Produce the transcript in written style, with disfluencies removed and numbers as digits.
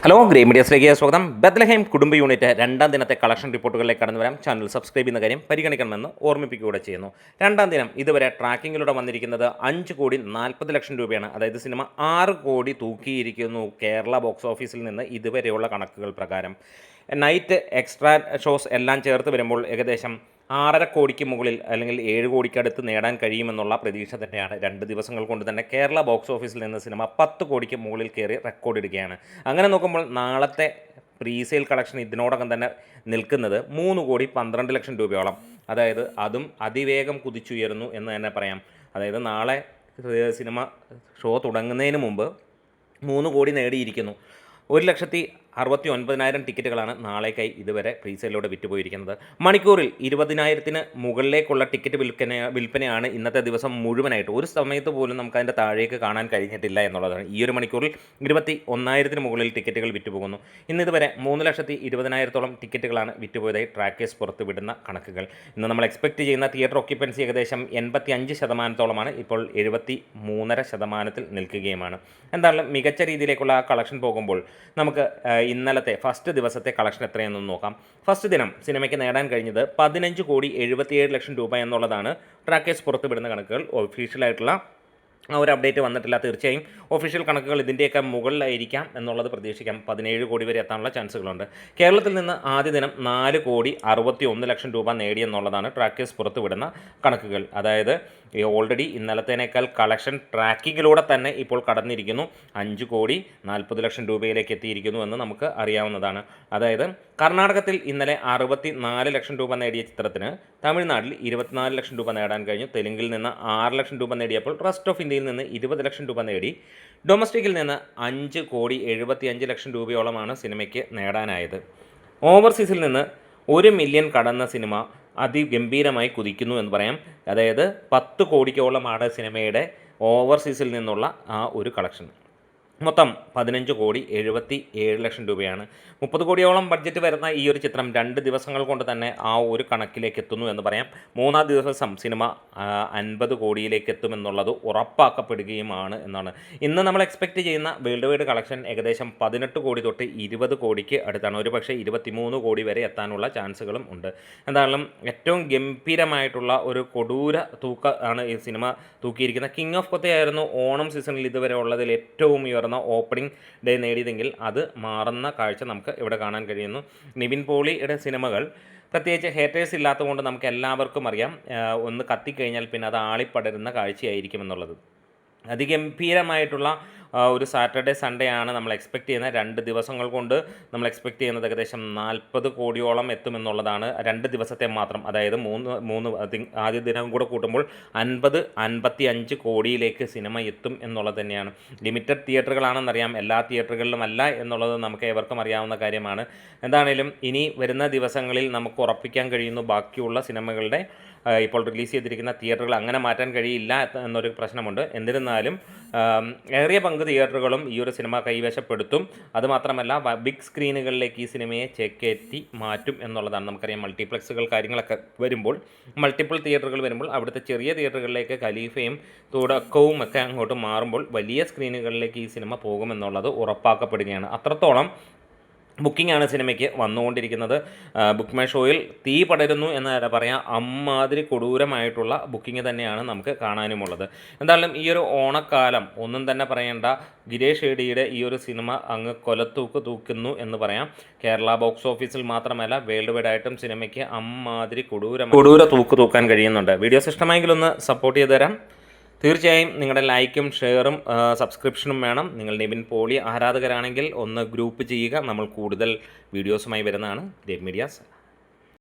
Hello great മീഡിയസിലേക്ക് സ്വാഗതം. Bethlehem കുടുംബ unit രണ്ടാം ദിനത്തെ കളക്ഷൻ റിപ്പോർട്ടുകളിലേക്ക് കടന്നു വരാം. ചാനൽ സബ്സ്ക്രൈബ് ചെയ്യുന്ന കാര്യം പരിഗണിക്കണമെന്ന് ഓർമ്മിപ്പിക്കുകയൂടെ ചെയ്യുന്നു. രണ്ടാം ദിനം ഇതുവരെ ട്രാക്കിങ്ങിലൂടെ വന്നിരിക്കുന്നത് 5,40,00,000 രൂപയാണ്. അതായത് സിനിമ 6 കോടി തൂക്കിയിരിക്കുന്നു കേരള ബോക്സ് ഓഫീസിൽ നിന്ന് ഇതുവരെയുള്ള കണക്കുകൾ പ്രകാരം. നൈറ്റ് എക്സ്ട്രാ ഷോസ് എല്ലാം ചേർത്ത് വരുമ്പോൾ ഏകദേശം 6.5 കോടിക്ക് മുകളിൽ അല്ലെങ്കിൽ 7 കോടിക്കടുത്ത് നേടാൻ കഴിയുമെന്നുള്ള പ്രതീക്ഷ തന്നെയാണ്. 2 ദിവസങ്ങൾ കൊണ്ട് തന്നെ കേരള ബോക്സ് ഓഫീസിൽ നിന്ന് സിനിമ 10 കോടിക്ക് മുകളിൽ കയറി റെക്കോർഡിടുകയാണ്. അങ്ങനെ നോക്കുമ്പോൾ നാളത്തെ പ്രീസെയിൽ കളക്ഷൻ ഇതിനോടകം തന്നെ നിൽക്കുന്നത് 3,12,00,000 രൂപയോളം. അതായത് അതും അതിവേഗം കുതിച്ചുയരുന്നു എന്ന് തന്നെ പറയാം. അതായത് നാളെ സിനിമ ഷോ തുടങ്ങുന്നതിന് മുമ്പ് 3 കോടി നേടിയിരിക്കുന്നു. 1,69,000 ടിക്കറ്റുകളാണ് നാളേക്കായി ഇതുവരെ പ്രീസെയിലൂടെ വിറ്റുപോയിരിക്കുന്നത്. മണിക്കൂറിൽ 20,000-ന് മുകളിലേക്കുള്ള ടിക്കറ്റ് വിൽപ്പനയാണ് ഇന്നത്തെ ദിവസം മുഴുവനായിട്ട്. ഒരു സമയത്ത് പോലും നമുക്കതിൻ്റെ താഴേക്ക് കാണാൻ കഴിഞ്ഞിട്ടില്ല എന്നുള്ളതാണ്. ഈ ഒരു മണിക്കൂറിൽ 21,000-ന് മുകളിൽ ടിക്കറ്റുകൾ വിറ്റുപോകുന്നു. ഇന്നിതുവരെ 3,20,000-ഓളം ടിക്കറ്റുകളാണ് വിറ്റുപോയതായി ട്രാക്കേഴ്സ് പുറത്തുവിടുന്ന കണക്കുകൾ. ഇന്ന് നമ്മൾ എക്സ്പെക്റ്റ് ചെയ്യുന്ന തിയേറ്റർ ഓക്യുപ്പൻസി ഏകദേശം 85%-ഓളമാണ്. ഇപ്പോൾ 73.5% നിൽക്കുകയുമാണ്. എന്തായാലും മികച്ച രീതിയിലേക്കുള്ള കളക്ഷൻ പോകുമ്പോൾ നമുക്ക് ഇന്നലത്തെ ഫസ്റ്റ് ദിവസത്തെ കളക്ഷൻ എത്രയെന്നൊന്ന് നോക്കാം. ഫസ്റ്റ് ദിനം സിനിമയ്ക്ക് നേടാൻ കഴിഞ്ഞത് 15,77,00,000 രൂപ എന്നുള്ളതാണ് ട്രാക്കേഴ്സ് പുറത്തുവിടുന്ന കണക്കുകൾ. ഒഫീഷ്യലായിട്ടുള്ള ഒരു അപ്ഡേറ്റ് വന്നിട്ടില്ല. തീർച്ചയായും ഒഫീഷ്യൽ കണക്കുകൾ ഇതിൻ്റെയൊക്കെ മുകളിലായിരിക്കാം എന്നുള്ളത് പ്രതീക്ഷിക്കാം. 17 കോടി വരെ എത്താനുള്ള ചാൻസുകളുണ്ട്. കേരളത്തിൽ നിന്ന് ആദ്യ ദിനം 4,61,00,000 രൂപ നേടിയെന്നുള്ളതാണ് ട്രാക്കേഴ്സ് പുറത്തുവിടുന്ന കണക്കുകൾ. അതായത് ഓൾറെഡി ഇന്നലത്തേനേക്കാൾ കളക്ഷൻ ട്രാക്കിങ്ങിലൂടെ തന്നെ ഇപ്പോൾ കടന്നിരിക്കുന്നു. 5,40,00,000 രൂപയിലേക്ക് എത്തിയിരിക്കുന്നു എന്ന് നമുക്ക് അറിയാവുന്നതാണ്. അതായത് കർണാടകത്തിൽ ഇന്നലെ 64,00,000 രൂപ നേടിയ ചിത്രത്തിന് തമിഴ്നാട്ടിൽ 24,00,000 രൂപ നേടാൻ കഴിഞ്ഞു. തെലുങ്കിൽ നിന്ന് 6,00,000 രൂപ നേടിയപ്പോൾ റെസ്റ്റ് ഓഫ് ഇന്ത്യയിൽ നിന്ന് 20,00,000 രൂപ നേടി. ഡൊമസ്റ്റിക്കിൽ നിന്ന് 5,75,00,000 രൂപയോളമാണ് സിനിമയ്ക്ക് നേടാനായത്. ഓവർസീസിൽ നിന്ന് 1 മില്യൺ കടന്ന സിനിമ അതിഗംഭീരമായി കുതിക്കുന്നു എന്ന് പറയാം. അതായത് 10 കോടിക്കോളമാണ് സിനിമയുടെ ഓവർസീസിൽ നിന്നുള്ള ആ ഒരു കളക്ഷൻ. മൊത്തം 15,77,00,000 രൂപയാണ്. 30 കോടിയോളം ബഡ്ജറ്റ് വരുന്ന ഈ ഒരു ചിത്രം 2 ദിവസങ്ങൾ കൊണ്ട് തന്നെ ആ ഒരു കണക്കിലേക്ക് എത്തുന്നു എന്ന് പറയാം. 3-ാം ദിവസം സിനിമ 50 കോടിയിലേക്ക് എത്തുമെന്നുള്ളത് ഉറപ്പാക്കപ്പെടുകയുമാണ് എന്നാണ്. ഇന്ന് നമ്മൾ എക്സ്പെക്റ്റ് ചെയ്യുന്ന വേൾഡ് വൈഡ് കളക്ഷൻ ഏകദേശം 18 കോടി തൊട്ട് 20 കോടിക്ക് അടുത്താണ്. ഒരു പക്ഷേ 23 കോടി വരെ എത്താനുള്ള ചാൻസുകളും ഉണ്ട്. എന്തായാലും ഏറ്റവും ഗംഭീരമായിട്ടുള്ള ഒരു കൊടൂര ആണ് ഈ സിനിമ തൂക്കിയിരിക്കുന്നത്. കിങ് ഓഫ് കൊത്തയായിരുന്നു ഓണം സീസണിൽ ഇതുവരെ ഉള്ളതിൽ ഏറ്റവും ഓപ്പണിംഗ് ഡേ നേടിയതെങ്കിൽ അത് മാറുന്ന കാഴ്ച നമുക്ക് ഇവിടെ കാണാൻ കഴിയുന്നു. നിവിൻ പോളിയുടെ സിനിമകൾ പ്രത്യേകിച്ച് ഹേറ്റേഴ്സ് ഇല്ലാത്തതുകൊണ്ട് നമുക്ക് എല്ലാവർക്കും അറിയാം, ഒന്ന് കത്തിക്കഴിഞ്ഞാൽ പിന്നെ അത് ആളിപ്പടരുന്ന കാഴ്ചയായിരിക്കും എന്നുള്ളത്. അതിഗംഭീരമായിട്ടുള്ള ഒരു സാറ്റർഡേ സൺഡേ ആണ് നമ്മൾ എക്സ്പെക്റ്റ് ചെയ്യുന്നത്. 2 ദിവസങ്ങൾ കൊണ്ട് നമ്മൾ എക്സ്പെക്റ്റ് ചെയ്യുന്നത് ഏകദേശം 40 കോടിയോളം എത്തുമെന്നുള്ളതാണ് 2 ദിവസത്തെ മാത്രം. അതായത് മൂന്ന് ആദ്യ ദിനം കൂടെ കൂട്ടുമ്പോൾ 50-55 കോടിയിലേക്ക് സിനിമ എത്തും എന്നുള്ളത് തന്നെയാണ്. ലിമിറ്റഡ് തിയേറ്ററുകളാണെന്നറിയാം, എല്ലാ തിയേറ്ററുകളിലും അല്ല എന്നുള്ളത് നമുക്ക് ഏവർക്കും അറിയാവുന്ന കാര്യമാണ്. എന്താണേലും ഇനി വരുന്ന ദിവസങ്ങളിൽ നമുക്ക് ഉറപ്പിക്കാൻ കഴിയുന്നു ബാക്കിയുള്ള സിനിമകളുടെ ഇപ്പോൾ റിലീസ് ചെയ്തിരിക്കുന്ന തിയേറ്ററുകൾ അങ്ങനെ മാറ്റാൻ കഴിയില്ല എന്നൊരു പ്രശ്നമുണ്ട്. എന്നിരുന്നാലും ഏറിയ പങ്ക് തിയേറ്ററുകളും ഈ ഒരു സിനിമ കൈവശപ്പെടുത്തും. അതുമാത്രമല്ല ബിഗ് സ്ക്രീനുകളിലേക്ക് ഈ സിനിമയെ ചേക്കേറ്റി മാറ്റും എന്നുള്ളതാണ്. നമുക്കറിയാം മൾട്ടിപ്ലക്സുകൾ കാര്യങ്ങളൊക്കെ വരുമ്പോൾ, മൾട്ടിപ്പിൾ തിയേറ്ററുകൾ വരുമ്പോൾ അവിടുത്തെ ചെറിയ തിയേറ്ററുകളിലേക്ക് ഖലീഫയും തുടക്കവും ഒക്കെ അങ്ങോട്ട് മാറുമ്പോൾ വലിയ സ്ക്രീനുകളിലേക്ക് ഈ സിനിമ പോകുമെന്നുള്ളത് ഉറപ്പാക്കപ്പെടുകയാണ്. അത്രത്തോളം ബുക്കിംഗ് ആണ് സിനിമയ്ക്ക് വന്നുകൊണ്ടിരിക്കുന്നത്. ബുക്ക് മൈ ഷോയിൽ തീ പടരുന്നു എന്ന് പറയാം. അമ്മാതിരി കൊടൂരമായിട്ടുള്ള ബുക്കിംഗ് തന്നെയാണ് നമുക്ക് കാണാനുമുള്ളത്. എന്തായാലും ഈ ഒരു ഓണക്കാലം ഒന്നും തന്നെ പറയേണ്ട, ഗിരീഷ് ഏടിയുടെ ഈ ഒരു സിനിമ അങ്ങ് തൂക്കുന്നു എന്ന് പറയാം. കേരള ബോക്സ് ഓഫീസിൽ മാത്രമല്ല വേൾഡ് വൈഡ് ആയിട്ടും സിനിമയ്ക്ക് അമ്മാതിരി കൊടൂര തൂക്കാൻ കഴിയുന്നുണ്ട്. വീഡിയോസ് ഇഷ്ടമായെങ്കിൽ ഒന്ന് സപ്പോർട്ട് ചെയ്ത് തരാം. തീർച്ചയായും നിങ്ങളുടെ ലൈക്കും ഷെയറും സബ്സ്ക്രിപ്ഷനും വേണം. നിങ്ങൾ നിവിൻ പോളി ആരാധകരാണെങ്കിൽ ഒന്ന് ഗ്രൂപ്പ് ചെയ്യുക. നമ്മൾ കൂടുതൽ വീഡിയോസുമായി വരുന്നതാണ്. Great medias.